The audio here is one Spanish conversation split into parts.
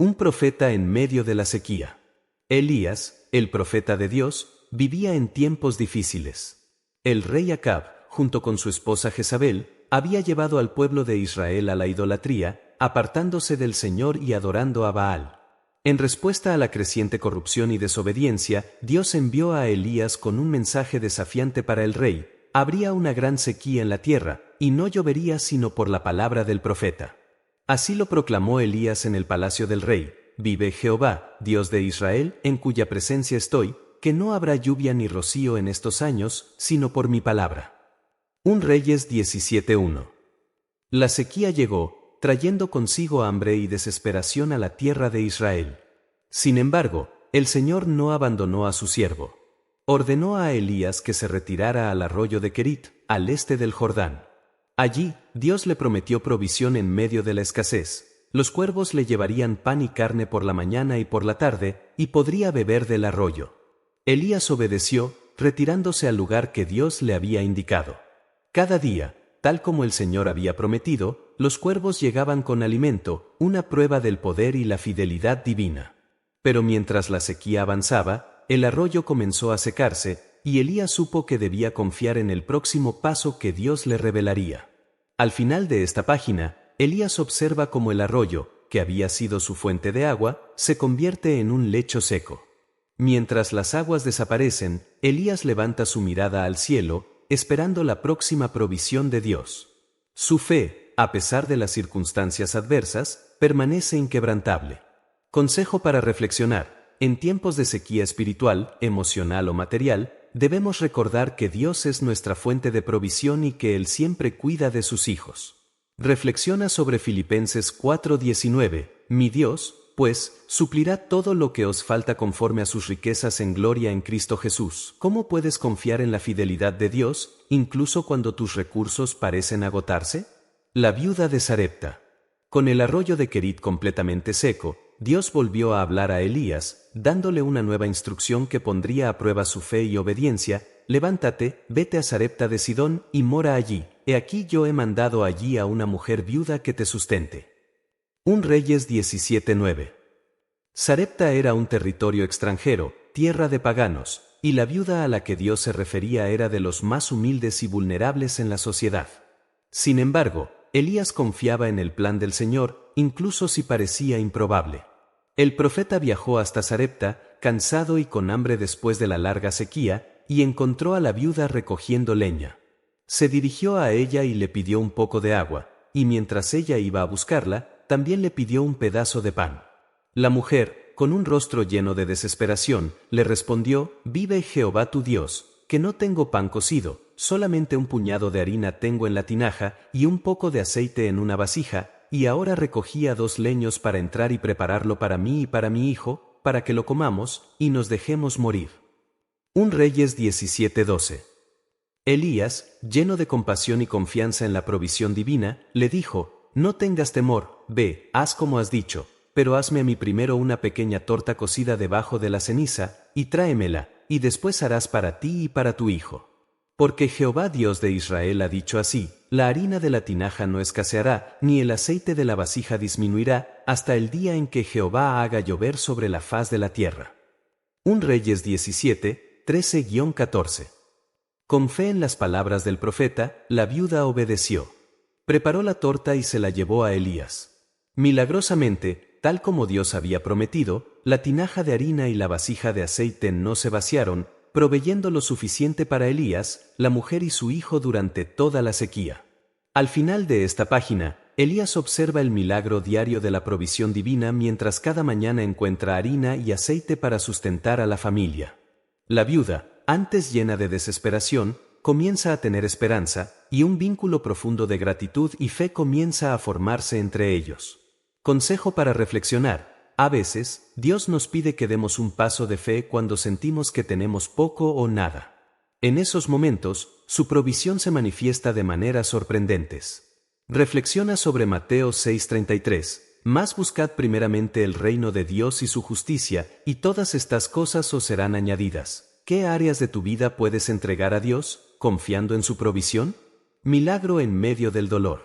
Un profeta en medio de la sequía. Elías, el profeta de Dios, vivía en tiempos difíciles. El rey Acab, junto con su esposa Jezabel, había llevado al pueblo de Israel a la idolatría, apartándose del Señor y adorando a Baal. En respuesta a la creciente corrupción y desobediencia, Dios envió a Elías con un mensaje desafiante para el rey: habría una gran sequía en la tierra, y no llovería sino por la palabra del profeta. Así lo proclamó Elías en el palacio del rey: vive Jehová, Dios de Israel, en cuya presencia estoy, que no habrá lluvia ni rocío en estos años, sino por mi palabra. 1 Reyes 17:1. La sequía llegó, trayendo consigo hambre y desesperación a la tierra de Israel. Sin embargo, el Señor no abandonó a su siervo. Ordenó a Elías que se retirara al arroyo de Querit, al este del Jordán. Allí, Dios le prometió provisión en medio de la escasez. Los cuervos le llevarían pan y carne por la mañana y por la tarde, y podría beber del arroyo. Elías obedeció, retirándose al lugar que Dios le había indicado. Cada día, tal como el Señor había prometido, los cuervos llegaban con alimento, una prueba del poder y la fidelidad divina. Pero mientras la sequía avanzaba, el arroyo comenzó a secarse, y Elías supo que debía confiar en el próximo paso que Dios le revelaría. Al final de esta página, Elías observa cómo el arroyo, que había sido su fuente de agua, se convierte en un lecho seco. Mientras las aguas desaparecen, Elías levanta su mirada al cielo, esperando la próxima provisión de Dios. Su fe, a pesar de las circunstancias adversas, permanece inquebrantable. Consejo para reflexionar: en tiempos de sequía espiritual, emocional o material, debemos recordar que Dios es nuestra fuente de provisión y que Él siempre cuida de sus hijos. Reflexiona sobre Filipenses 4:19. Mi Dios, pues, suplirá todo lo que os falta conforme a sus riquezas en gloria en Cristo Jesús. ¿Cómo puedes confiar en la fidelidad de Dios, incluso cuando tus recursos parecen agotarse? La viuda de Sarepta. Con el arroyo de Querit completamente seco, Dios volvió a hablar a Elías, dándole una nueva instrucción que pondría a prueba su fe y obediencia: levántate, vete a Sarepta de Sidón y mora allí. He aquí yo he mandado allí a una mujer viuda que te sustente. 1 Reyes 17:9. Sarepta era un territorio extranjero, tierra de paganos, y la viuda a la que Dios se refería era de los más humildes y vulnerables en la sociedad. Sin embargo, Elías confiaba en el plan del Señor, incluso si parecía improbable. El profeta viajó hasta Sarepta, cansado y con hambre después de la larga sequía, y encontró a la viuda recogiendo leña. Se dirigió a ella y le pidió un poco de agua, y mientras ella iba a buscarla, también le pidió un pedazo de pan. La mujer, con un rostro lleno de desesperación, le respondió: vive Jehová tu Dios, que no tengo pan cocido, solamente un puñado de harina tengo en la tinaja y un poco de aceite en una vasija, y ahora recogía 2 leños para entrar y prepararlo para mí y para mi hijo, para que lo comamos y nos dejemos morir. 1 Reyes 17:12. Elías, lleno de compasión y confianza en la provisión divina, le dijo: no tengas temor, ve, haz como has dicho, pero hazme a mí primero una pequeña torta cocida debajo de la ceniza, y tráemela, y después harás para ti y para tu hijo. Porque Jehová Dios de Israel ha dicho así: la harina de la tinaja no escaseará, ni el aceite de la vasija disminuirá, hasta el día en que Jehová haga llover sobre la faz de la tierra. 1 Reyes 17, 13-14. Con fe en las palabras del profeta, la viuda obedeció. Preparó la torta y se la llevó a Elías. Milagrosamente, tal como Dios había prometido, la tinaja de harina y la vasija de aceite no se vaciaron, proveyendo lo suficiente para Elías, la mujer y su hijo durante toda la sequía. Al final de esta página, Elías observa el milagro diario de la provisión divina mientras cada mañana encuentra harina y aceite para sustentar a la familia. La viuda, antes llena de desesperación, comienza a tener esperanza, y un vínculo profundo de gratitud y fe comienza a formarse entre ellos. Consejo para reflexionar: a veces, Dios nos pide que demos un paso de fe cuando sentimos que tenemos poco o nada. En esos momentos, su provisión se manifiesta de maneras sorprendentes. Reflexiona sobre Mateo 6:33. Mas buscad primeramente el reino de Dios y su justicia, y todas estas cosas os serán añadidas. ¿Qué áreas de tu vida puedes entregar a Dios, confiando en su provisión? Milagro en medio del dolor.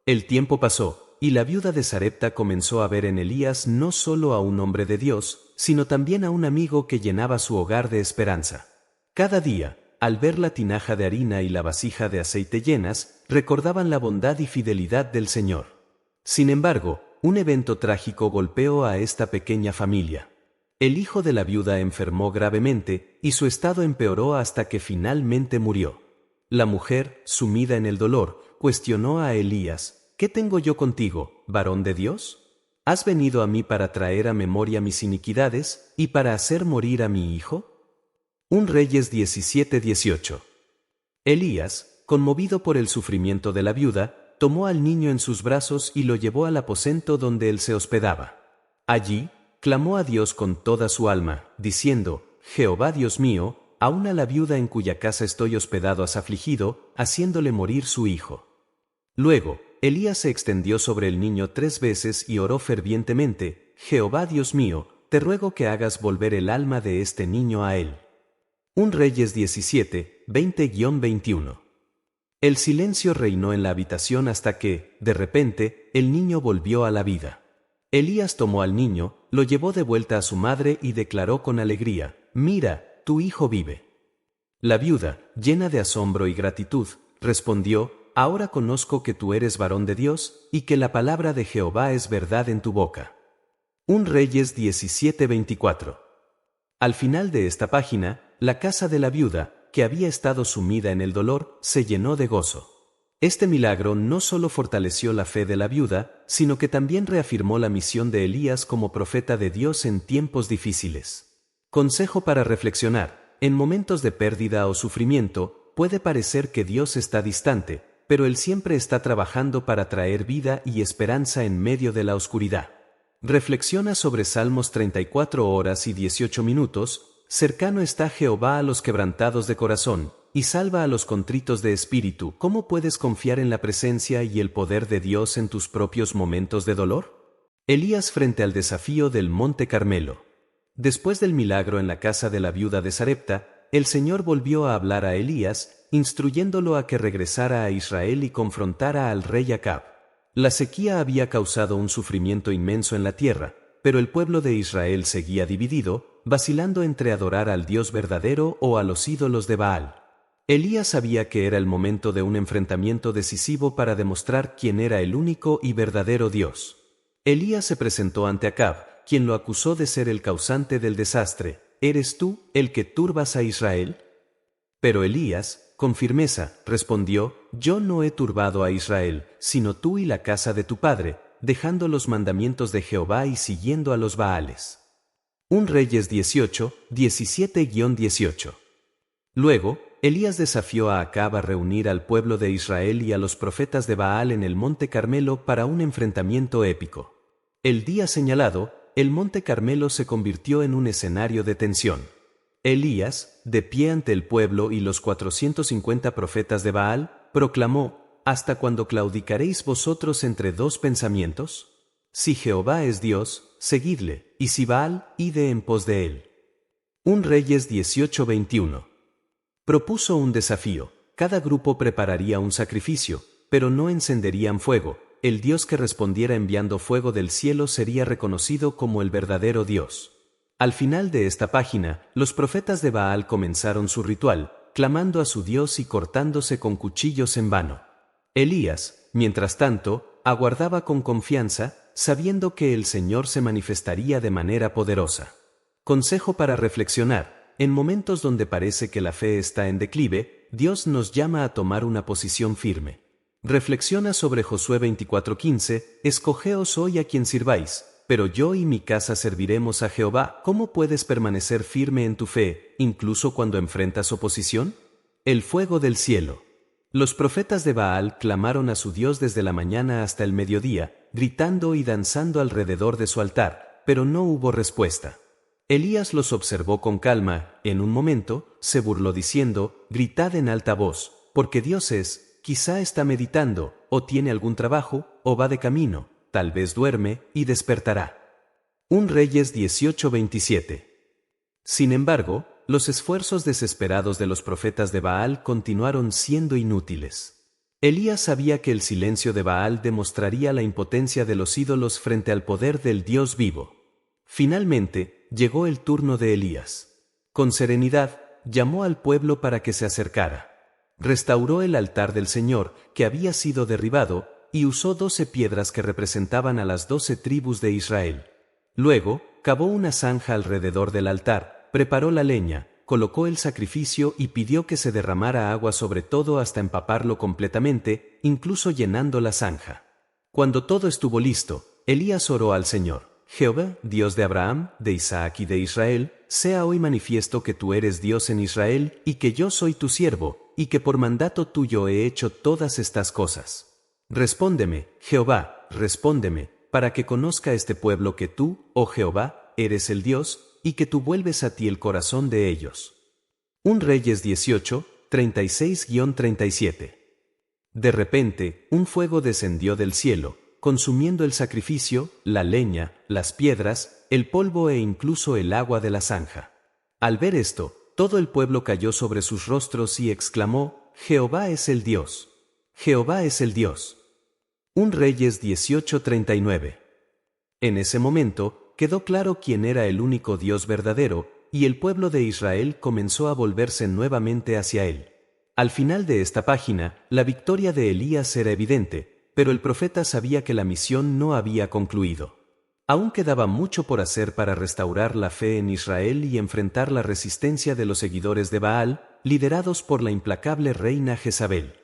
El tiempo pasó, y la viuda de Sarepta comenzó a ver en Elías no solo a un hombre de Dios, sino también a un amigo que llenaba su hogar de esperanza. Cada día, al ver la tinaja de harina y la vasija de aceite llenas, recordaban la bondad y fidelidad del Señor. Sin embargo, un evento trágico golpeó a esta pequeña familia. El hijo de la viuda enfermó gravemente, y su estado empeoró hasta que finalmente murió. La mujer, sumida en el dolor, cuestionó a Elías: ¿Qué tengo yo contigo, varón de Dios? ¿Has venido a mí para traer a memoria mis iniquidades, y para hacer morir a mi hijo? 1 Reyes 17:18. Elías, conmovido por el sufrimiento de la viuda, tomó al niño en sus brazos y lo llevó al aposento donde él se hospedaba. Allí, clamó a Dios con toda su alma, diciendo: Jehová Dios mío, aun a la viuda en cuya casa estoy hospedado has afligido, haciéndole morir su hijo. Luego, Elías se extendió sobre el niño 3 veces y oró fervientemente: Jehová Dios mío, te ruego que hagas volver el alma de este niño a él. 1 Reyes 17, 20-21. El silencio reinó en la habitación hasta que, de repente, el niño volvió a la vida. Elías tomó al niño, lo llevó de vuelta a su madre y declaró con alegría: Mira, tu hijo vive. La viuda, llena de asombro y gratitud, respondió: Ahora conozco que tú eres varón de Dios, y que la palabra de Jehová es verdad en tu boca. 1 Reyes 17:24. Al final de esta página, la casa de la viuda, que había estado sumida en el dolor, se llenó de gozo. Este milagro no solo fortaleció la fe de la viuda, sino que también reafirmó la misión de Elías como profeta de Dios en tiempos difíciles. Consejo para reflexionar: en momentos de pérdida o sufrimiento, puede parecer que Dios está distante, pero Él siempre está trabajando para traer vida y esperanza en medio de la oscuridad. Reflexiona sobre Salmos 34 horas y 18 minutos. Cercano está Jehová a los quebrantados de corazón, y salva a los contritos de espíritu. ¿Cómo puedes confiar en la presencia y el poder de Dios en tus propios momentos de dolor? Elías frente al desafío del Monte Carmelo. Después del milagro en la casa de la viuda de Sarepta, el Señor volvió a hablar a Elías, instruyéndolo a que regresara a Israel y confrontara al rey Acab. La sequía había causado un sufrimiento inmenso en la tierra, pero el pueblo de Israel seguía dividido, vacilando entre adorar al Dios verdadero o a los ídolos de Baal. Elías sabía que era el momento de un enfrentamiento decisivo para demostrar quién era el único y verdadero Dios. Elías se presentó ante Acab, quien lo acusó de ser el causante del desastre. ¿Eres tú el que turbas a Israel? Pero Elías, con firmeza, respondió: Yo no he turbado a Israel, sino tú y la casa de tu padre, dejando los mandamientos de Jehová y siguiendo a los Baales. 1 Reyes 18, 17-18. Luego, Elías desafió a Acab a reunir al pueblo de Israel y a los profetas de Baal en el Monte Carmelo para un enfrentamiento épico. El día señalado, el Monte Carmelo se convirtió en un escenario de tensión. Elías, de pie ante el pueblo y los 450 profetas de Baal, proclamó: ¿Hasta cuándo claudicaréis vosotros entre dos pensamientos? Si Jehová es Dios, seguidle, y si Baal, ide en pos de él. 1 Reyes 18:21. Propuso un desafío: cada grupo prepararía un sacrificio, pero no encenderían fuego. El Dios que respondiera enviando fuego del cielo sería reconocido como el verdadero Dios. Al final de esta página, los profetas de Baal comenzaron su ritual, clamando a su Dios y cortándose con cuchillos en vano. Elías, mientras tanto, aguardaba con confianza, sabiendo que el Señor se manifestaría de manera poderosa. Consejo para reflexionar: en momentos donde parece que la fe está en declive, Dios nos llama a tomar una posición firme. Reflexiona sobre Josué 24:15: Escogeos hoy a quien sirváis, pero yo y mi casa serviremos a Jehová. ¿Cómo puedes permanecer firme en tu fe, incluso cuando enfrentas oposición? El fuego del cielo. Los profetas de Baal clamaron a su Dios desde la mañana hasta el mediodía, gritando y danzando alrededor de su altar, pero no hubo respuesta. Elías los observó con calma. En un momento, se burló diciendo: Gritad en alta voz, porque Dios quizá está meditando, o tiene algún trabajo, o va de camino, tal vez duerme, y despertará. 1 Reyes 18:27. Sin embargo, los esfuerzos desesperados de los profetas de Baal continuaron siendo inútiles. Elías sabía que el silencio de Baal demostraría la impotencia de los ídolos frente al poder del Dios vivo. Finalmente, llegó el turno de Elías. Con serenidad, llamó al pueblo para que se acercara. Restauró el altar del Señor, que había sido derribado, y usó 12 piedras que representaban a las 12 tribus de Israel. Luego, cavó una zanja alrededor del altar, preparó la leña, colocó el sacrificio y pidió que se derramara agua sobre todo hasta empaparlo completamente, incluso llenando la zanja. Cuando todo estuvo listo, Elías oró al Señor: Jehová, Dios de Abraham, de Isaac y de Israel, sea hoy manifiesto que tú eres Dios en Israel y que yo soy tu siervo, y que por mandato tuyo he hecho todas estas cosas. Respóndeme, Jehová, respóndeme, para que conozca este pueblo que tú, oh Jehová, eres el Dios, y que tú vuelves a ti el corazón de ellos. 1 Reyes 18, 36-37. De repente, un fuego descendió del cielo, consumiendo el sacrificio, la leña, las piedras, el polvo e incluso el agua de la zanja. Al ver esto, todo el pueblo cayó sobre sus rostros y exclamó: Jehová es el Dios. Jehová es el Dios. 1 Reyes 18:39. En ese momento, quedó claro quién era el único Dios verdadero, y el pueblo de Israel comenzó a volverse nuevamente hacia él. Al final de esta página, la victoria de Elías era evidente, pero el profeta sabía que la misión no había concluido. Aún quedaba mucho por hacer para restaurar la fe en Israel y enfrentar la resistencia de los seguidores de Baal, liderados por la implacable reina Jezabel.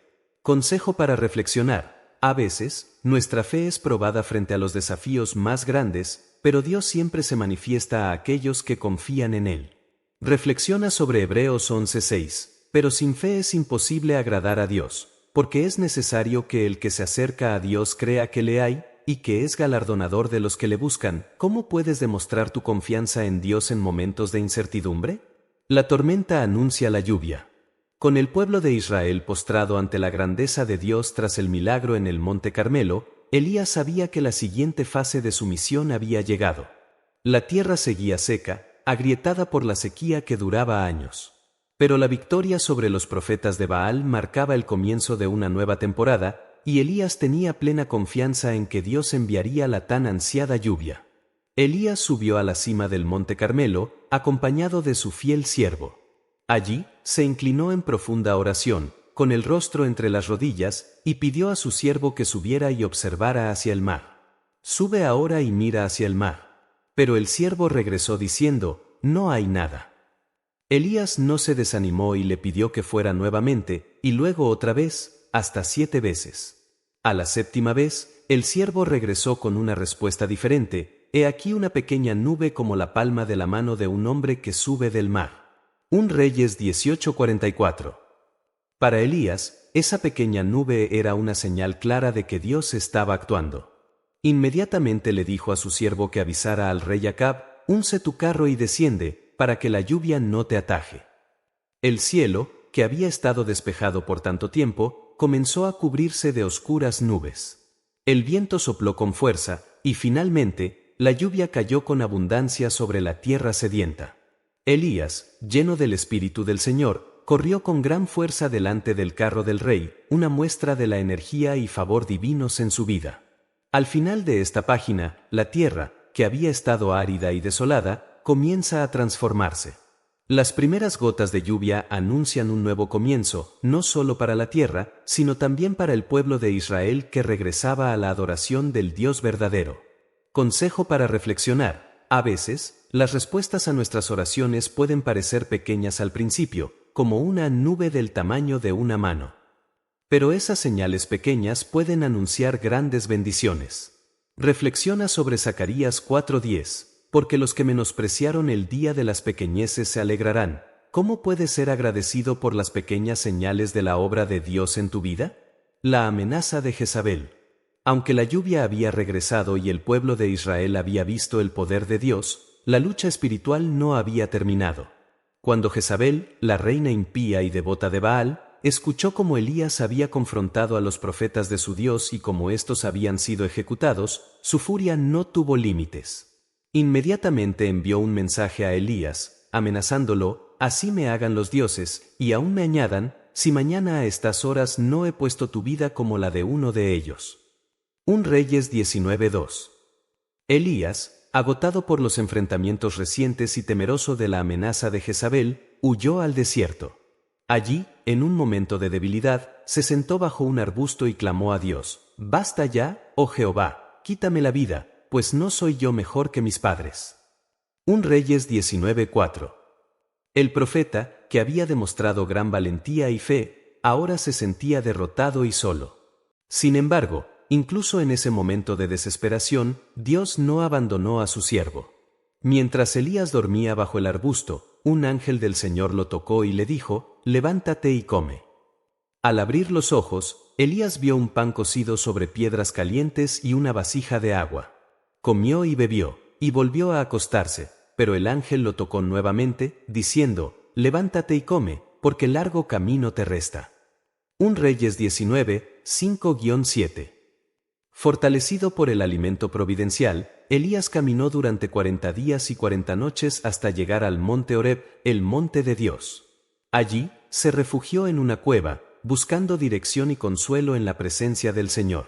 Consejo para reflexionar: a veces, nuestra fe es probada frente a los desafíos más grandes, pero Dios siempre se manifiesta a aquellos que confían en Él. Reflexiona sobre Hebreos 11:6. Pero sin fe es imposible agradar a Dios, porque es necesario que el que se acerca a Dios crea que le hay, y que es galardonador de los que le buscan. ¿Cómo puedes demostrar tu confianza en Dios en momentos de incertidumbre? La tormenta anuncia la lluvia. Con el pueblo de Israel postrado ante la grandeza de Dios tras el milagro en el Monte Carmelo, Elías sabía que la siguiente fase de su misión había llegado. La tierra seguía seca, agrietada por la sequía que duraba años. Pero la victoria sobre los profetas de Baal marcaba el comienzo de una nueva temporada, y Elías tenía plena confianza en que Dios enviaría la tan ansiada lluvia. Elías subió a la cima del Monte Carmelo, acompañado de su fiel siervo. Allí, se inclinó en profunda oración, con el rostro entre las rodillas, y pidió a su siervo que subiera y observara hacia el mar. Sube ahora y mira hacia el mar. Pero el siervo regresó diciendo: no hay nada. Elías no se desanimó y le pidió que fuera nuevamente, y luego otra vez, hasta 7 veces. A la 7ª vez, el siervo regresó con una respuesta diferente: he aquí una pequeña nube como la palma de la mano de un hombre que sube del mar. 1 Reyes 18:44. Para Elías, esa pequeña nube era una señal clara de que Dios estaba actuando. Inmediatamente le dijo a su siervo que avisara al rey Acab: unce tu carro y desciende, para que la lluvia no te ataje. El cielo, que había estado despejado por tanto tiempo, comenzó a cubrirse de oscuras nubes. El viento sopló con fuerza, y finalmente, la lluvia cayó con abundancia sobre la tierra sedienta. Elías, lleno del Espíritu del Señor, corrió con gran fuerza delante del carro del rey, una muestra de la energía y favor divinos en su vida. Al final de esta página, la tierra, que había estado árida y desolada, comienza a transformarse. Las primeras gotas de lluvia anuncian un nuevo comienzo, no solo para la tierra, sino también para el pueblo de Israel que regresaba a la adoración del Dios verdadero. Consejo para reflexionar: a veces, las respuestas a nuestras oraciones pueden parecer pequeñas al principio, como una nube del tamaño de una mano. Pero esas señales pequeñas pueden anunciar grandes bendiciones. Reflexiona sobre Zacarías 4:10. Porque los que menospreciaron el día de las pequeñeces se alegrarán. ¿Cómo puedes ser agradecido por las pequeñas señales de la obra de Dios en tu vida? La amenaza de Jezabel. Aunque la lluvia había regresado y el pueblo de Israel había visto el poder de Dios, la lucha espiritual no había terminado. Cuando Jezabel, la reina impía y devota de Baal, escuchó cómo Elías había confrontado a los profetas de su Dios y cómo éstos habían sido ejecutados, su furia no tuvo límites. Inmediatamente envió un mensaje a Elías, amenazándolo: así me hagan los dioses, y aún me añadan, si mañana a estas horas no he puesto tu vida como la de uno de ellos. 1 Reyes 19:2. Elías, agotado por los enfrentamientos recientes y temeroso de la amenaza de Jezabel, huyó al desierto. Allí, en un momento de debilidad, se sentó bajo un arbusto y clamó a Dios: «Basta ya, oh Jehová, quítame la vida, pues no soy yo mejor que mis padres». 1 Reyes 19:4. El profeta, que había demostrado gran valentía y fe, ahora se sentía derrotado y solo. Sin embargo, incluso en ese momento de desesperación, Dios no abandonó a su siervo. Mientras Elías dormía bajo el arbusto, un ángel del Señor lo tocó y le dijo: «Levántate y come». Al abrir los ojos, Elías vio un pan cocido sobre piedras calientes y una vasija de agua. Comió y bebió, y volvió a acostarse, pero el ángel lo tocó nuevamente, diciendo: «Levántate y come, porque largo camino te resta». 1 Reyes 19, 5-7. Fortalecido por el alimento providencial, Elías caminó durante 40 días y 40 noches hasta llegar al monte Horeb, el monte de Dios. Allí, se refugió en una cueva, buscando dirección y consuelo en la presencia del Señor.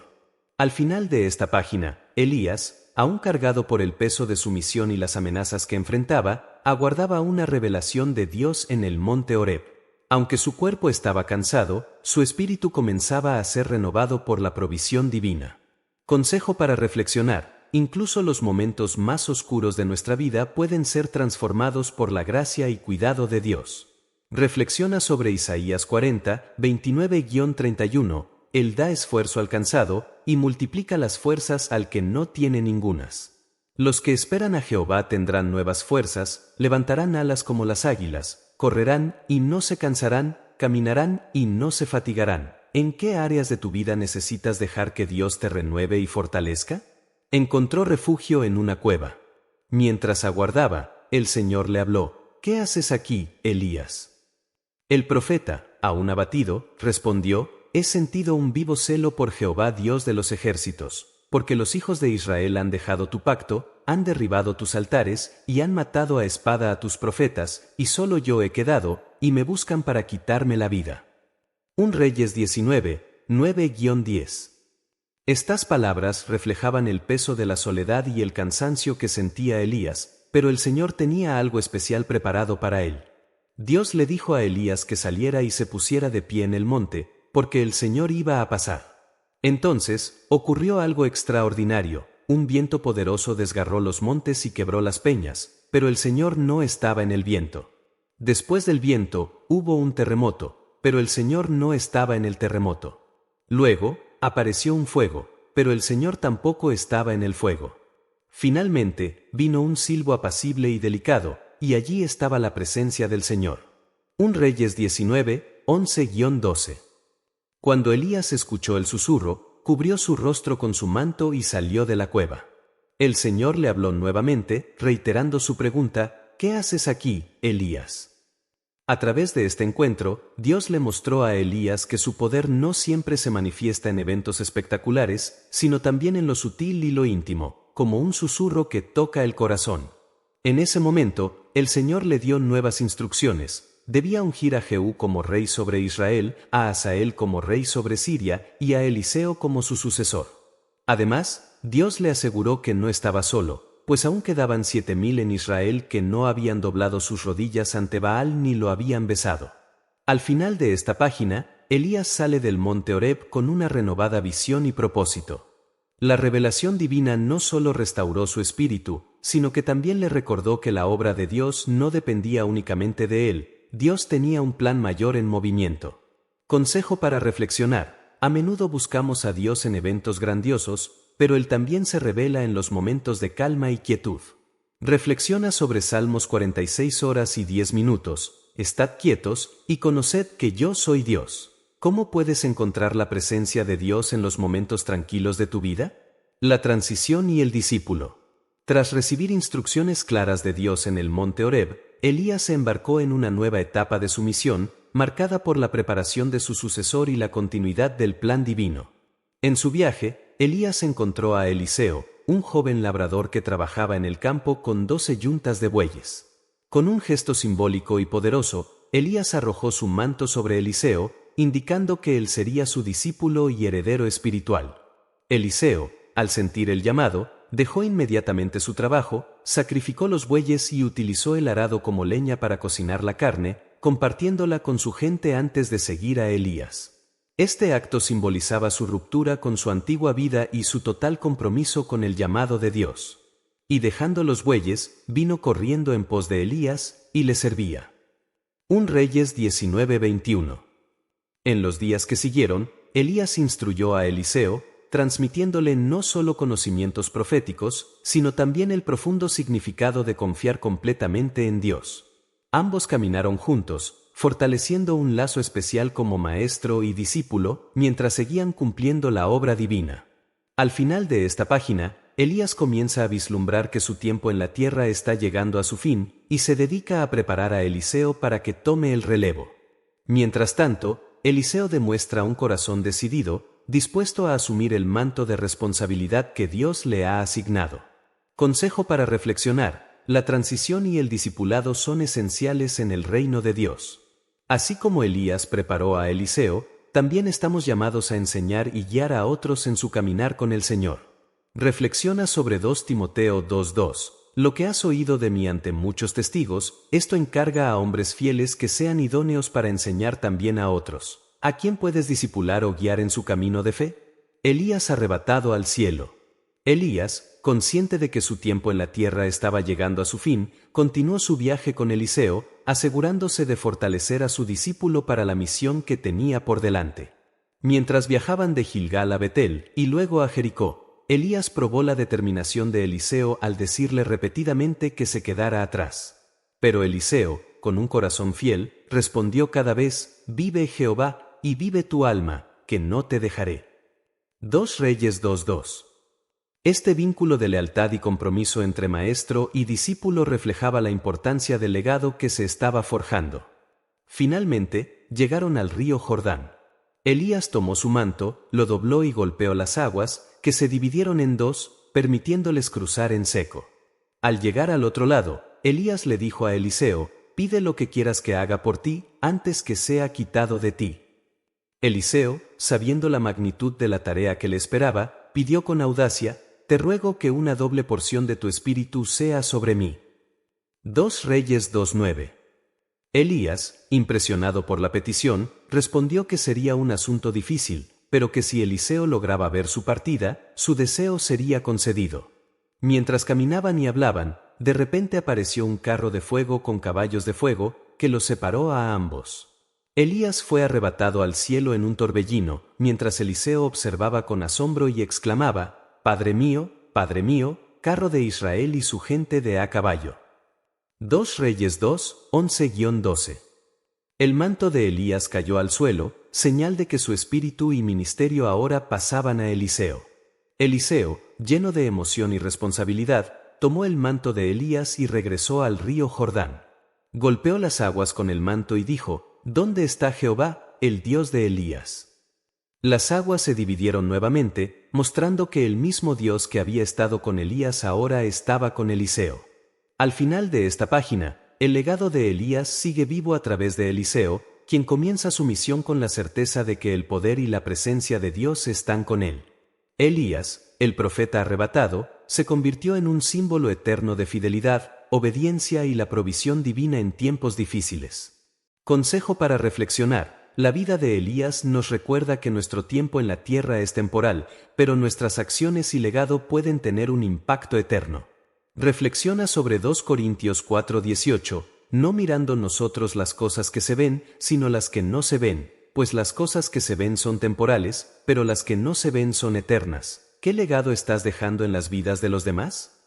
Al final de esta página, Elías, aún cargado por el peso de su misión y las amenazas que enfrentaba, aguardaba una revelación de Dios en el monte Horeb. Aunque su cuerpo estaba cansado, su espíritu comenzaba a ser renovado por la provisión divina. Consejo para reflexionar: incluso los momentos más oscuros de nuestra vida pueden ser transformados por la gracia y cuidado de Dios. Reflexiona sobre Isaías 40, 29-31, Él da esfuerzo al cansado y multiplica las fuerzas al que no tiene ningunas. Los que esperan a Jehová tendrán nuevas fuerzas, levantarán alas como las águilas, correrán y no se cansarán, caminarán y no se fatigarán. ¿En qué áreas de tu vida necesitas dejar que Dios te renueve y fortalezca? Encontró refugio en una cueva. Mientras aguardaba, el Señor le habló: «¿Qué haces aquí, Elías?». El profeta, aún abatido, respondió: «He sentido un vivo celo por Jehová Dios de los ejércitos, porque los hijos de Israel han dejado tu pacto, han derribado tus altares y han matado a espada a tus profetas, y solo yo he quedado, y me buscan para quitarme la vida». 1 Reyes 19, 9-10. Estas palabras reflejaban el peso de la soledad y el cansancio que sentía Elías, pero el Señor tenía algo especial preparado para él. Dios le dijo a Elías que saliera y se pusiera de pie en el monte, porque el Señor iba a pasar. Entonces, ocurrió algo extraordinario: un viento poderoso desgarró los montes y quebró las peñas, pero el Señor no estaba en el viento. Después del viento, hubo un terremoto, pero el Señor no estaba en el terremoto. Luego, apareció un fuego, pero el Señor tampoco estaba en el fuego. Finalmente, vino un silbo apacible y delicado, y allí estaba la presencia del Señor. 1 Reyes 19, 11-12. Cuando Elías escuchó el susurro, cubrió su rostro con su manto y salió de la cueva. El Señor le habló nuevamente, reiterando su pregunta: «¿Qué haces aquí, Elías?». A través de este encuentro, Dios le mostró a Elías que su poder no siempre se manifiesta en eventos espectaculares, sino también en lo sutil y lo íntimo, como un susurro que toca el corazón. En ese momento, el Señor le dio nuevas instrucciones. Debía ungir a Jehú como rey sobre Israel, a Hazael como rey sobre Siria y a Eliseo como su sucesor. Además, Dios le aseguró que no estaba solo, pues aún quedaban 7,000 en Israel que no habían doblado sus rodillas ante Baal ni lo habían besado. Al final de esta página, Elías sale del monte Horeb con una renovada visión y propósito. La revelación divina no solo restauró su espíritu, sino que también le recordó que la obra de Dios no dependía únicamente de él. Dios tenía un plan mayor en movimiento. Consejo para reflexionar: a menudo buscamos a Dios en eventos grandiosos, pero Él también se revela en los momentos de calma y quietud. Reflexiona sobre Salmos 46 horas y 10 minutos. Estad quietos y conoced que yo soy Dios. ¿Cómo puedes encontrar la presencia de Dios en los momentos tranquilos de tu vida? La transición y el discípulo. Tras recibir instrucciones claras de Dios en el monte Horeb, Elías se embarcó en una nueva etapa de su misión, marcada por la preparación de su sucesor y la continuidad del plan divino. En su viaje, Elías encontró a Eliseo, un joven labrador que trabajaba en el campo con 12 yuntas de bueyes. Con un gesto simbólico y poderoso, Elías arrojó su manto sobre Eliseo, indicando que él sería su discípulo y heredero espiritual. Eliseo, al sentir el llamado, dejó inmediatamente su trabajo, sacrificó los bueyes y utilizó el arado como leña para cocinar la carne, compartiéndola con su gente antes de seguir a Elías. Este acto simbolizaba su ruptura con su antigua vida y su total compromiso con el llamado de Dios. Y dejando los bueyes, vino corriendo en pos de Elías, y le servía. 1 Reyes 19:21. En los días que siguieron, Elías instruyó a Eliseo, transmitiéndole no solo conocimientos proféticos, sino también el profundo significado de confiar completamente en Dios. Ambos caminaron juntos, fortaleciendo un lazo especial como maestro y discípulo, mientras seguían cumpliendo la obra divina. Al final de esta página, Elías comienza a vislumbrar que su tiempo en la tierra está llegando a su fin, y se dedica a preparar a Eliseo para que tome el relevo. Mientras tanto, Eliseo demuestra un corazón decidido, dispuesto a asumir el manto de responsabilidad que Dios le ha asignado. Consejo para reflexionar: la transición y el discipulado son esenciales en el reino de Dios. Así como Elías preparó a Eliseo, también estamos llamados a enseñar y guiar a otros en su caminar con el Señor. Reflexiona sobre 2 Timoteo 2:2. Lo que has oído de mí ante muchos testigos, esto encarga a hombres fieles que sean idóneos para enseñar también a otros. ¿A quién puedes discipular o guiar en su camino de fe? Elías arrebatado al cielo. Elías, consciente de que su tiempo en la tierra estaba llegando a su fin, continuó su viaje con Eliseo, asegurándose de fortalecer a su discípulo para la misión que tenía por delante. Mientras viajaban de Gilgal a Betel y luego a Jericó, Elías probó la determinación de Eliseo al decirle repetidamente que se quedara atrás. Pero Eliseo, con un corazón fiel, respondió cada vez: «Vive Jehová, y vive tu alma, que no te dejaré». 2 Reyes 2:2. Este vínculo de lealtad y compromiso entre maestro y discípulo reflejaba la importancia del legado que se estaba forjando. Finalmente, llegaron al río Jordán. Elías tomó su manto, lo dobló y golpeó las aguas, que se dividieron en dos, permitiéndoles cruzar en seco. Al llegar al otro lado, Elías le dijo a Eliseo: «Pide lo que quieras que haga por ti, antes que sea quitado de ti». Eliseo, sabiendo la magnitud de la tarea que le esperaba, pidió con audacia: «Te ruego que una doble porción de tu espíritu sea sobre mí». 2 Reyes 2:9. Elías, impresionado por la petición, respondió que sería un asunto difícil, pero que si Eliseo lograba ver su partida, su deseo sería concedido. Mientras caminaban y hablaban, de repente apareció un carro de fuego con caballos de fuego, que los separó a ambos. Elías fue arrebatado al cielo en un torbellino, mientras Eliseo observaba con asombro y exclamaba: Padre mío, carro de Israel y su gente de a caballo». 2 Reyes 2, 11-12. El manto de Elías cayó al suelo, señal de que su espíritu y ministerio ahora pasaban a Eliseo. Eliseo, lleno de emoción y responsabilidad, tomó el manto de Elías y regresó al río Jordán. Golpeó las aguas con el manto y dijo: «¿Dónde está Jehová, el Dios de Elías?». Las aguas se dividieron nuevamente, mostrando que el mismo Dios que había estado con Elías ahora estaba con Eliseo. Al final de esta página, el legado de Elías sigue vivo a través de Eliseo, quien comienza su misión con la certeza de que el poder y la presencia de Dios están con él. Elías, el profeta arrebatado, se convirtió en un símbolo eterno de fidelidad, obediencia y la provisión divina en tiempos difíciles. Consejo para reflexionar: la vida de Elías nos recuerda que nuestro tiempo en la tierra es temporal, pero nuestras acciones y legado pueden tener un impacto eterno. Reflexiona sobre 2 Corintios 4:18, no mirando nosotros las cosas que se ven, sino las que no se ven, pues las cosas que se ven son temporales, pero las que no se ven son eternas. ¿Qué legado estás dejando en las vidas de los demás?